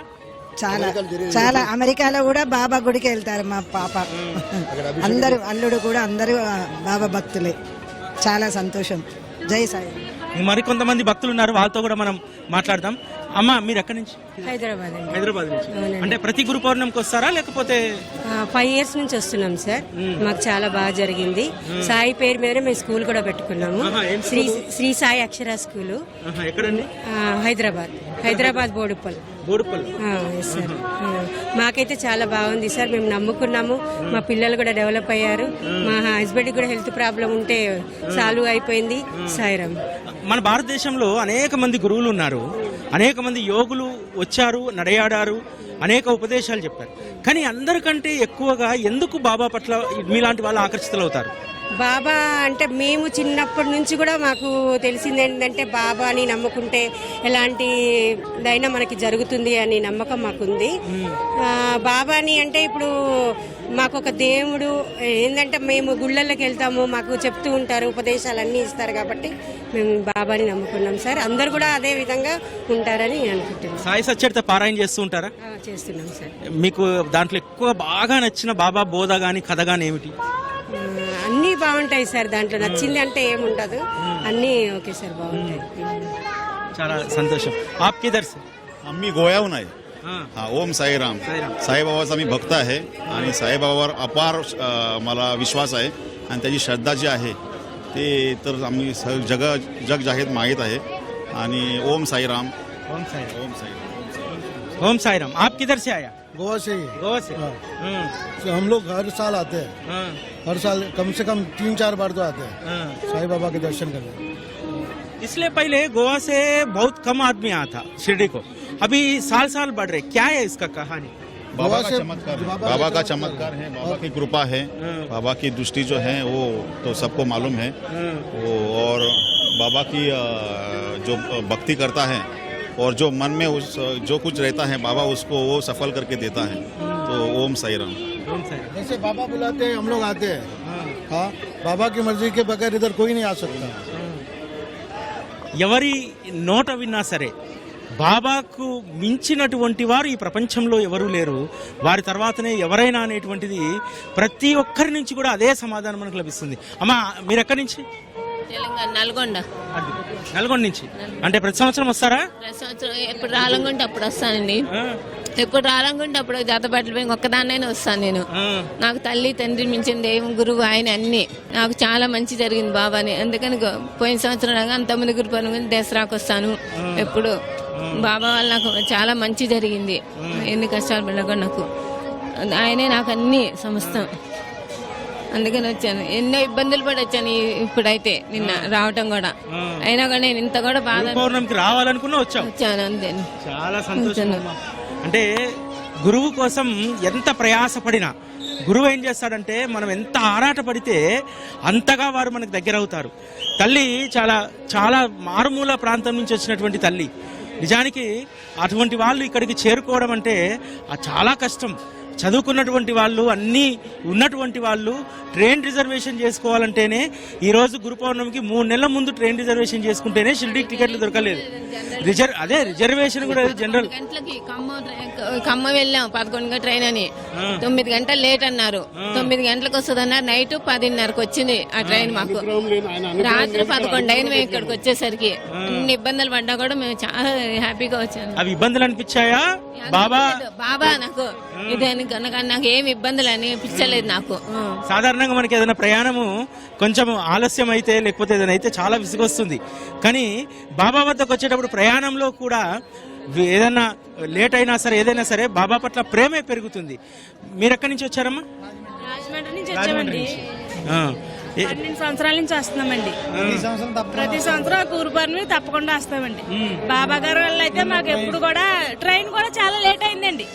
చాలా అమెరికాలో కూడా బాబా గుడికి వెళ్తారు మా పాప. అందరూ అల్లుడు కూడా అందరూ బాబా భక్తులే. చాలా సంతోషం. జై సాయి. మరికొంతమంది భక్తులు ఉన్నారు, వాళ్ళతో కూడా మనం మాట్లాడదాం. అమ్మ, మీరు ఎక్కడి నుంచి? హైదరాబాద్ నుంచి. అంటే ప్రతి గురు పౌర్ణమికి వస్తారా లేకపోతే? 5 years నుంచి వస్తున్నాం సార్. మాకు చాలా బాగా జరిగింది. సాయి పేరు మీద మేము స్కూల్ కూడా పెట్టుకున్నాము. శ్రీ సాయి అక్షర స్కూల్. ఎక్కడండి? హైదరాబాద్ బోడుప్పల్. సార్, మాకైతే చాలా బాగుంది సార్. మేము నమ్ముకున్నాము. మా పిల్లలు కూడా డెవలప్ అయ్యారు. మా హస్బెండ్ కూడా హెల్త్ ప్రాబ్లం ఉంటే సాల్వ్ అయిపోయింది. సాయిరామ్. మన భారతదేశంలో అనేక మంది గురువులు ఉన్నారు, అనేక మంది యోగులు వచ్చారు, నడయాడారు, అనేక ఉపదేశాలు చెప్పారు. కానీ అందరికంటే ఎక్కువగా ఎందుకు బాబా పట్ల మీలాంటి వాళ్ళు ఆకర్షితులవుతారు? బాబా అంటే మేము చిన్నప్పటి నుంచి కూడా మాకు తెలిసింది ఏంటంటే బాబాని నమ్ముకుంటే ఎలాంటిదైనా మనకి జరుగుతుంది అని నమ్మకం మాకుంది. బాబాని అంటే ఇప్పుడు మాకు ఒక దేవుడు ఏంటంటే మేము గుళ్ళల్లోకి వెళ్తాము, మాకు చెప్తూ ఉంటారు, ఉపదేశాలు అన్నీ ఇస్తారు కాబట్టి మేము బాబాని నమ్ముకున్నాం సార్. అందరు కూడా అదే విధంగా ఉంటారని అనుకుంటున్నాం. సాయి సచ్చరిత పారాయణ చేస్తూ ఉంటారా? చేస్తున్నాం సార్. మీకు దాంట్లో ఎక్కువ బాగా నచ్చిన బాబా బోధ గాని కథ గాని ఏమిటి? అన్నీ బాగుంటాయి సార్. దాంట్లో నచ్చింది అంటే ఏముండదు, అన్నీ ఓకే సార్, బాగుంటాయి. చాలా సంతోషం. आपकी दर से आम्ही गोव्याहून आहे. हा, ओम साईराम. साईबाबाचा मी भक्त आहे आणि साईबाबावर अपार मला विश्वास आहे आणि त्याची श्रद्धा जी आहे ते तर आम्ही जग जाहीर माहीत आहे. आणि ओम साईराम. ओम साईराम. ओम साईराम. ओम साईराम. आप किधर से आया? गोवा से ही गोवा से. तो हम लोग हर साल आते हैं, हर साल कम से कम 3-4 बार तो आते हैं साईं बाबा के दर्शन करने. इसलिए पहले गोवा से बहुत कम आदमी आया था शिरडी को, अभी साल साल बढ़ रहे. क्या है इसका कहानी? बाबा का चमत्कार है. बाबा का चमत्कार है, बाबा की कृपा है, बाबा की दृष्टि जो है वो तो सबको मालूम है. वो और बाबा की जो भक्ति करता है और जो मन में उस जो कुछ रहता है बाबा उसको वो सफल करके देता है. तो ओम साईराम. जैसे बाबा बुलाते हैं हम लोग आते हैं. हाँ, बाबा की मर्जी के बगैर इधर कोई नहीं आ सकता. ఎవరి నోట విన్నా సరే బాబాకు మించినటువంటి వారు ఈ ప్రపంచంలో ఎవరూ లేరు, వారి తర్వాతనే ఎవరైనా అనేటువంటిది ప్రతి ఒక్కరి నుంచి కూడా అదే సమాధానం మనకు లభిస్తుంది. అమ్మా, మీరు ఎక్కడి నుంచి? తెలంగాణ, నల్గొండ. నల్గొండ నుంచి. అంటే ప్రతి సంవత్సరం వస్తారా? ప్రతి సంవత్సరం ఎప్పుడు రాలంగుంటే అప్పుడు వస్తానండి. ఎప్పుడు రాలంగుంటే అప్పుడు జతబట్టలు పోయి ఒక్కదాన్నైనా వస్తాను నేను. నాకు తల్లి తండ్రి మించిన దైవం గురువు ఆయన అన్ని. నాకు చాలా మంచి జరిగింది బాబాని. అందుకని పోయిన సంవత్సరం అంతమంది గురు పనులు దసరాకు వస్తాను. ఎప్పుడు బాబా వల్ల నాకు చాలా మంచి జరిగింది. ఎన్ని కష్టాలు పడకుండా నాకు ఆయనే నాకు అన్ని సమస్తం. అందుకని వచ్చాను. ఎన్నో ఇబ్బందులు పడి వచ్చాను ఇప్పుడైతే, నిన్న రావటం కూడా. అయినా కూడా నేను ఇంత కూడా బాగా రావాలనుకున్నా వచ్చాను అంతే. చాలా సంతోషం. అంటే గురువు కోసం ఎంత ప్రయాసపడినా గురువు ఏం చేస్తాడంటే మనం ఎంత ఆరాట పడితే అంతగా వారు మనకు దగ్గర అవుతారు. తల్లి చాలా చాలా మారుమూల ప్రాంతం నుంచి వచ్చినటువంటి తల్లి. నిజానికి అటువంటి వాళ్ళు ఇక్కడికి చేరుకోవడం అంటే చాలా కష్టం. చదువుకున్నటువంటి వాళ్ళు, అన్నీ ఉన్నటువంటి వాళ్ళు ట్రైన్ రిజర్వేషన్ చేసుకోవాలంటేనే ఈరోజు గురు పౌర్ణమికి 3 నెలల ముందు ట్రైన్ రిజర్వేషన్ చేసుకుంటేనే షిరిడీకి టికెట్లు దొరకలేదు. రిజర్వేషన్ కూడా జనరల్. గంటలకి ఖమ్మం వెళ్ళాం 11 ట్రైన్ అని, 9 గంటలు లేట్ అన్నారు. 9 గంటలకు వస్తుంది అన్నారు. నైట్ 10:30కి వచ్చింది ఆ ట్రైన్. మాకు రాత్రి 11 అయింది మేము ఇక్కడికి వచ్చేసరికి. అన్ని ఇబ్బందులు పడ్డా కూడా మేము చాలా హ్యాపీగా వచ్చాము. అవి ఇబ్బందులు అనిపించాయా? బాబా నాకు ఇదని కనుక నాకు ఏమి ఇబ్బందులు అనిపించలేదు నాకు. సాధారణంగా మనకి ఏదైనా ప్రయాణము కొంచెం ఆలస్యం అయితే లేకపోతే ఏదైనా అయితే చాలా విసుగొస్తుంది. కానీ బాబా వద్దకు వచ్చేటప్పుడు ప్రయాణంలో కూడా ఏదైనా లేట్ అయినా సరే ఏదైనా సరే బాబా పట్ల ప్రేమే పెరుగుతుంది. మీరు ఎక్కడి నుంచి వచ్చారమ్మా? రాజమండ్రి నుంచి వచ్చామండి. 12 సంవత్సరాల నుంచి వస్తున్నామండి. ప్రతి సంవత్సరం గురు పౌర్ణమి తప్పకుండా వస్తామండి. బాబా గారి వల్ల అయితే మాకు ఎప్పుడు కూడా ట్రైన్ కూడా చాలా లేట్ అయిందండి.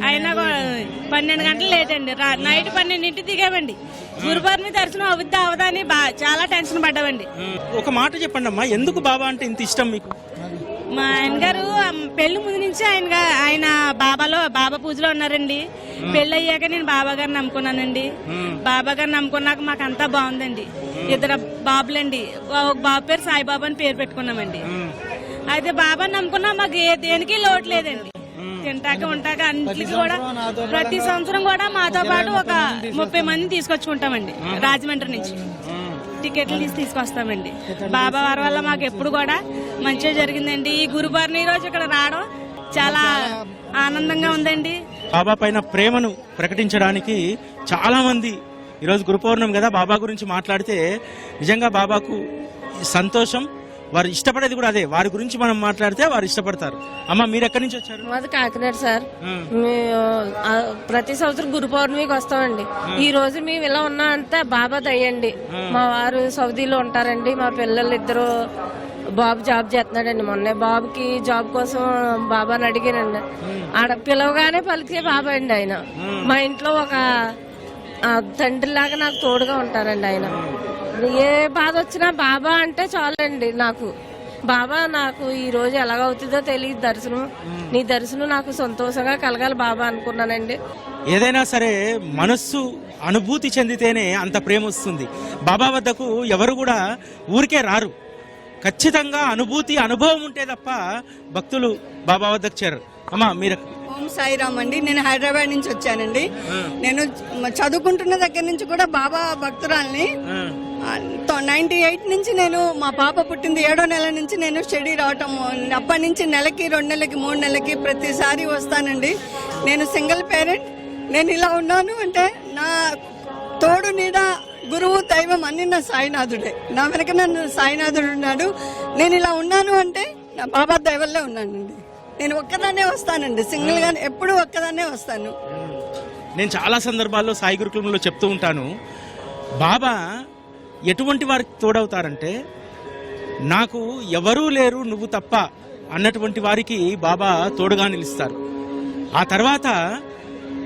అయినా 12 గంటలు లేట్ అండి. నైట్ 12ంటికి దిగామండి. గురు పౌర్ణమి దర్శనం అవుద్దా అవదా అని చాలా టెన్షన్ పడ్డామండి. ఒక మాట చెప్పండి అమ్మా, ఎందుకు బాబా అంటే ఇంత ఇష్టం మీకు? మా ఆయన గారు పెళ్లి ముందు నుంచి ఆయన బాబా పూజలో ఉన్నారండి. పెళ్లి అయ్యాక నేను బాబా గారిని నమ్ముకున్నానండి. బాబా గారిని నమ్ముకున్నాక మాకు అంతా బాగుందండి. 2 బాబులండి. ఒక బాబు పేరు సాయిబాబా అని పేరు పెట్టుకున్నామండి. అయితే బాబాని నమ్ముకున్నా మాకు దేనికి లోటు లేదండి. తింటాక ఉంటాక అన్నిటికీ కూడా ప్రతి సంవత్సరం కూడా మాతో పాటు ఒక 30 మందిని తీసుకొచ్చుకుంటామండి. రాజమండ్రి నుంచి టికెట్లు తీసుకొస్తామండి. బాబా వారి వల్ల మాకు ఎప్పుడు కూడా మంచిగా జరిగిందండి. ఈ గురు పౌర్ణమి రోజు ఇక్కడ రావడం చాలా ఆనందంగా ఉందండి. బాబా పైన ప్రేమను ప్రకటించడానికి చాలా మంది ఈరోజు గురు పౌర్ణమి కదా బాబా గురించి మాట్లాడితే నిజంగా బాబాకు సంతోషం. వారు ఇష్టపడేది కూడా అదే. వారి గురించి మనం మాట్లాడితే వారు ఇష్టపడతారు. అమ్మ, మీరు ఎక్కడి నుంచి వచ్చారు? మాది కాకినాడ సార్. ప్రతి సంవత్సరం గురు పౌర్ణమికి వస్తామండి. ఈ రోజు మేము ఇలా ఉన్నా అంతా బాబా దయ్యండి. మా వారు సౌదీలో ఉంటారండి. మా పిల్లలు 2 బాబు జాబ్ చేస్తున్నాడండి. మొన్నే బాబుకి జాబ్ కోసం బాబాని అడిగానండి. ఆడ పిలవగానే పలికే బాబా అండి ఆయన. మా ఇంట్లో ఒక తండ్రిలాగా నాకు తోడుగా ఉంటారండి ఆయన. ఏ బాధ వచ్చినా బాబా అంటే చాలండి నాకు. బాబా నాకు ఈ రోజు ఎలాగవుతుందో తెలియదు దర్శనం. నీ దర్శనం నాకు సంతోషంగా కలగాలి బాబా అనుకున్నానండి. ఏదైనా సరే మనస్సు అనుభూతి చెందితేనే అంత ప్రేమ వస్తుంది. బాబా వద్దకు ఎవరు కూడా ఊరికే రారు. ఖచ్చితంగా అనుభవం ఉంటే తప్ప భక్తులు బాబా వద్దకు చేరరు. అమ్మా మీరు? ఓం సాయిరామ్ అండి. నేను హైదరాబాద్ నుంచి వచ్చానండి. నేను చదువుకుంటున్న దగ్గర నుంచి కూడా బాబా భక్తురాల్ని. 98 నుంచి నేను, మా పాప పుట్టింది 7వ నెల నుంచి నేను షిరిడి రావటం. అప్పటి నుంచి నెలకి 2 నెలలకి 3 నెలలకి ప్రతిసారి వస్తానండి. నేను సింగిల్ పేరెంట్. నేను ఇలా ఉన్నాను అంటే నా తోడు నీడ గురువు దైవం అన్ని నా సాయినాథుడే. నా వెనక నన్ను సాయినాథుడు ఉన్నాడు. నేను ఇలా ఉన్నాను అంటే నా బాబా దైవల్లే ఉన్నానండి. నేను ఒక్కదాన్నే వస్తానండి, సింగిల్ గా ఎప్పుడు ఒక్కదాన్నే వస్తాను. నేను చాలా సందర్భాల్లో సాయి గురుకులంలో చెప్తూ ఉంటాను, బాబా ఎటువంటి వారికి తోడవుతారంటే నాకు ఎవరూ లేరు నువ్వు తప్ప అన్నటువంటి వారికి బాబా తోడుగా నిలుస్తారు. ఆ తర్వాత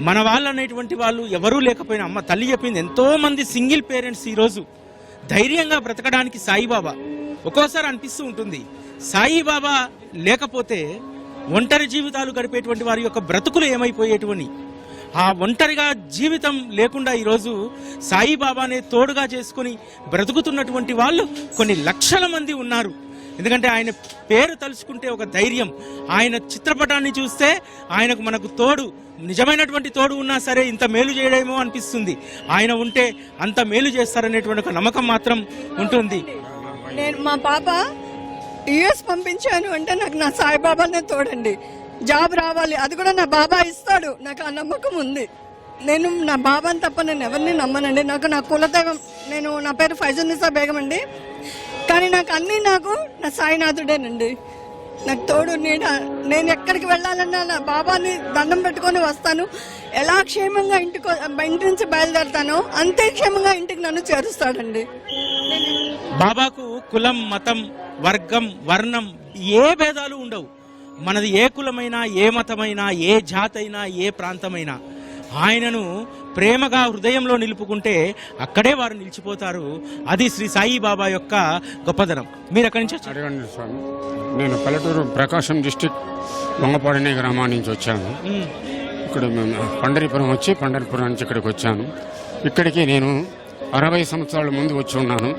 మన వాళ్ళు అనేటువంటి వాళ్ళు ఎవరూ లేకపోయినా, అమ్మ తల్లి చెప్పింది, ఎంతో మంది సింగిల్ పేరెంట్స్ ఈరోజు ధైర్యంగా బ్రతకడానికి సాయిబాబా. ఒక్కోసారి అనిపిస్తూ ఉంటుంది సాయిబాబా లేకపోతే ఒంటరి జీవితాలు గడిపేటువంటి వారి యొక్క బ్రతుకులు ఏమైపోయేటువంటి. ఆ ఒంటరిగా జీవితం లేకుండా ఈరోజు సాయిబాబానే తోడుగా చేసుకుని బ్రతుకుతున్నటువంటి వాళ్ళు కొన్ని లక్షల మంది ఉన్నారు. ఎందుకంటే ఆయన పేరు తలుచుకుంటే ఒక ధైర్యం, ఆయన చిత్రపటాన్ని చూస్తే ఆయనకు మనకు తోడు, నిజమైనటువంటి తోడు ఉన్నా సరే ఇంత మేలు చేయడమో అనిపిస్తుంది. ఆయన ఉంటే అంత మేలు చేస్తారనేటువంటి ఒక నమ్మకం మాత్రం ఉంటుంది. నేను మా పాప యుఎస్ పంపించాను అంటే నాకు నా సాయిబాబానే తోడండి. జాబ్ రావాలి, అది కూడా నా బాబా ఇస్తాడు, నాకు ఆ నమ్మకం ఉంది. నేను నా బాబాని తప్ప నేను ఎవరిని నమ్మనండి. నాకు నా కులదైవం, నా పేరు ఫైజున్నిసా బేగం అండి. కానీ నాకు నా సాయినాథుడేనండి. నాకు తోడు నీడ. నేను ఎక్కడికి వెళ్ళాలన్నా నా బాబాని దండం పెట్టుకొని వస్తాను. ఎలా క్షేమంగా ఇంటి నుంచి బయలుదేరుతానో అంతే క్షేమంగా ఇంటికి నన్ను చేరుస్తాడండి. బాబాకు కులం, మతం, వర్గం, వర్ణం ఏ భేదాలు ఉండవు. మనది ఏ కులమైనా, ఏ మతమైనా, ఏ జాతైనా, ఏ ప్రాంతమైనా ఆయనను ప్రేమగా హృదయంలో నిలుపుకుంటే అక్కడే వారు నిలిచిపోతారు. అది శ్రీ సాయిబాబా యొక్క గొప్పదనం. మీరు ఎక్కడి నుంచి వచ్చారు? అడగండి స్వామి. నేను పల్లెటూరు ప్రకాశం డిస్టిక్ వంగపాడనే గ్రామం నుంచి వచ్చాను. ఇక్కడ మేము పండరీపురం వచ్చి పండరీపురం నుంచి ఇక్కడికి వచ్చాను. ఇక్కడికి నేను 60 సంవత్సరాల ముందు వచ్చి ఉన్నాను.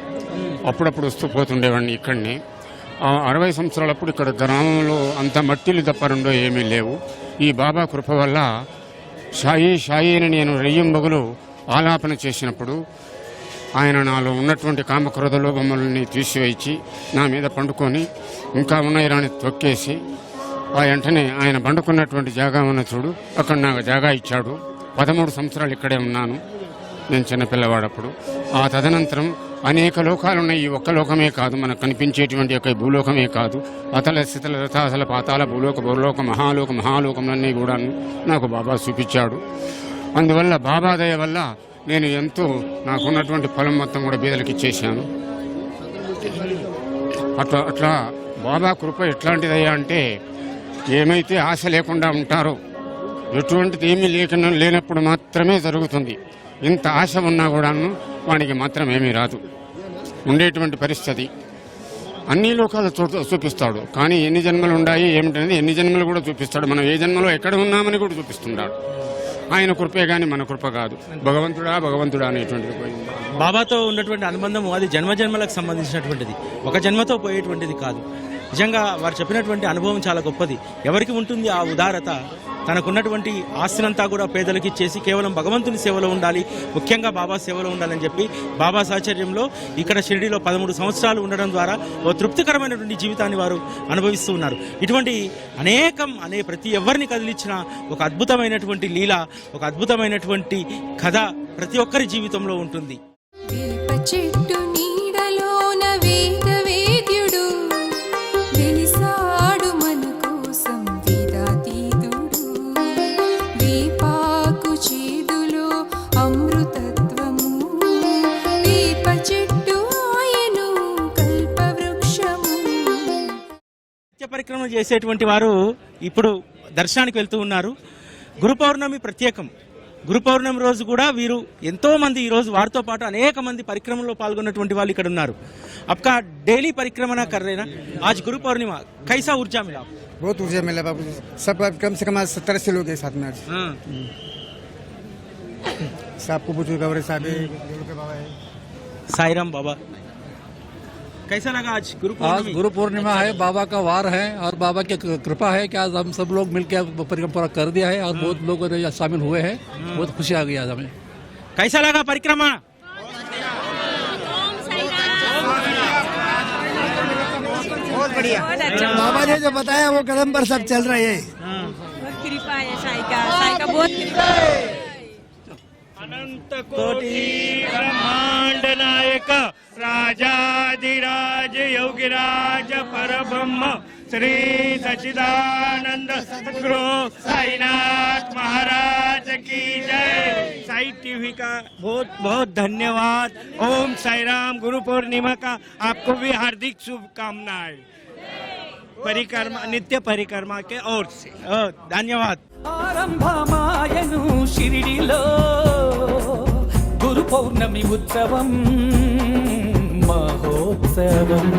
అప్పుడప్పుడు వస్తూ పోతుండేవాడిని ఇక్కడిని. 60 సంవత్సరాలప్పుడు ఇక్కడ గ్రామంలో అంత మట్టిలు తప్ప రెండో ఏమీ లేవు. ఈ బాబా కృప వల్ల షాయి అని నేను రెయ్యంబగులు ఆలాపన చేసినప్పుడు ఆయన నాలో ఉన్నటువంటి కామక్రోధ లోభములని తీసివేసి నా మీద పండుకొని ఇంకా ఉన్నాయి రాని తొక్కేసి ఆ వెంటనే ఆయన పండుకున్నటువంటి జాగా ఉన్న చూడు, అక్కడ నాకు జాగా ఇచ్చాడు. 13 సంవత్సరాలు ఇక్కడే ఉన్నాను నేను చిన్నపిల్లవాడప్పుడు. ఆ తదనంతరం అనేక లోకాలున్నాయి. ఈ ఒక్క లోకమే కాదు, మనకు కనిపించేటువంటి యొక్క భూలోకమే కాదు, అతల స్థితల రథాసల పాతాల భూలోక భూలోక మహాలోకములన్నీ కూడా నాకు బాబా చూపించాడు. అందువల్ల బాబా దయ వల్ల నేను ఎంతో నాకున్నటువంటి పొలం మొత్తం కూడా బీదలకి ఇచ్చేసాను. అట్లా బాబా కృప ఎట్లాంటిదయ్యా అంటే, ఏమైతే ఆశ లేకుండా ఉంటారో, ఎటువంటిది ఏమీ లేనప్పుడు మాత్రమే జరుగుతుంది. ఇంత ఆశ ఉన్నా కూడాను వానికి మాత్రం ఏమీ రాదు. ఉండేటువంటి పరిస్థితి అన్ని లోకాలు చూపిస్తాడు. కానీ ఎన్ని జన్మలు ఉన్నాయి ఏమిటనేది ఎన్ని జన్మలు కూడా చూపిస్తాడు. మనం ఏ జన్మలో ఎక్కడ ఉన్నామని కూడా చూపిస్తున్నాడు. ఆయన కృపే కానీ మన కృప కాదు. భగవంతుడా అనేటువంటిది పోయింది. బాబాతో ఉన్నటువంటి అనుబంధము అది జన్మలకు సంబంధించినటువంటిది, ఒక జన్మతో పోయేటువంటిది కాదు. నిజంగా వారు చెప్పినటువంటి అనుభవం చాలా గొప్పది. ఎవరికి ఉంటుంది ఆ ఉదారత? తనకున్నటువంటి ఆస్తినంతా కూడా పేదలకు ఇచ్చేసి కేవలం భగవంతుని సేవలో ఉండాలి, ముఖ్యంగా బాబా సేవలో ఉండాలని చెప్పి బాబా సాహచర్యంలో ఇక్కడ షిరిడీలో 13 సంవత్సరాలు ఉండడం ద్వారా ఓ తృప్తికరమైనటువంటి జీవితాన్ని వారు అనుభవిస్తూ ఉన్నారు. ఇటువంటి ప్రతి ఎవరిని కదిలించిన ఒక అద్భుతమైనటువంటి లీల, ఒక అద్భుతమైనటువంటి కథ ప్రతి ఒక్కరి జీవితంలో ఉంటుంది. చేసేటువంటి వారు ఇప్పుడు దర్శనానికి వెళ్తూ ఉన్నారు. గురు పౌర్ణమి ప్రత్యేకం. గురు పౌర్ణమి రోజు కూడా వీరు ఎంతో మంది ఈ రోజు వారితో పాటు అనేక మంది పరిక్రమలో పాల్గొన్నటువంటి వాళ్ళు ఇక్కడ ఉన్నారు. आपका डेली परिक्रमा कर रहे ना, आज गुरु पूर्णिमा, कैसा ऊर्जा मिला? बहुत ऊर्जा मिला बाबू, सब कम से कम 70 लोग हैं साथ में आज। सबको बुजुर्ग साहब साई राम बाबा, कैसा लगा आज गुरु पूर्णिमा? आज गुरु पूर्णिमा है, बाबा का वार है और बाबा की कृपा है कि आज हम सब लोग मिलकर परिक्रमा पूरा कर दिया है और बहुत लोग शामिल हुए हैं, बहुत खुशी आ गई आज हमें। कैसा लगा परिक्रमा? बहुत बढ़िया, बाबा ने जो बताया वो कदम पर सब चल रहे हैं। बहुत कृपा है साई का बहुत कृपा है। अनंत कोटि ब्रह्मांड नायक राजाधिराज योगिराज परब्रह्म श्री सच्चिदानंद सद्गुरु साईनाथ महाराज की जय। साई टीवी का बहुत बहुत धन्यवाद। ओम साई राम। गुरु पूर्णिमा का आपको भी हार्दिक शुभकामनाएं, परिक्रमा नित्य परिक्रमा के ओर से धन्यवाद। ఆరంభమాయను షిరిడిలో గురు పౌర్ణమి ఉత్సవం మహోత్సవం।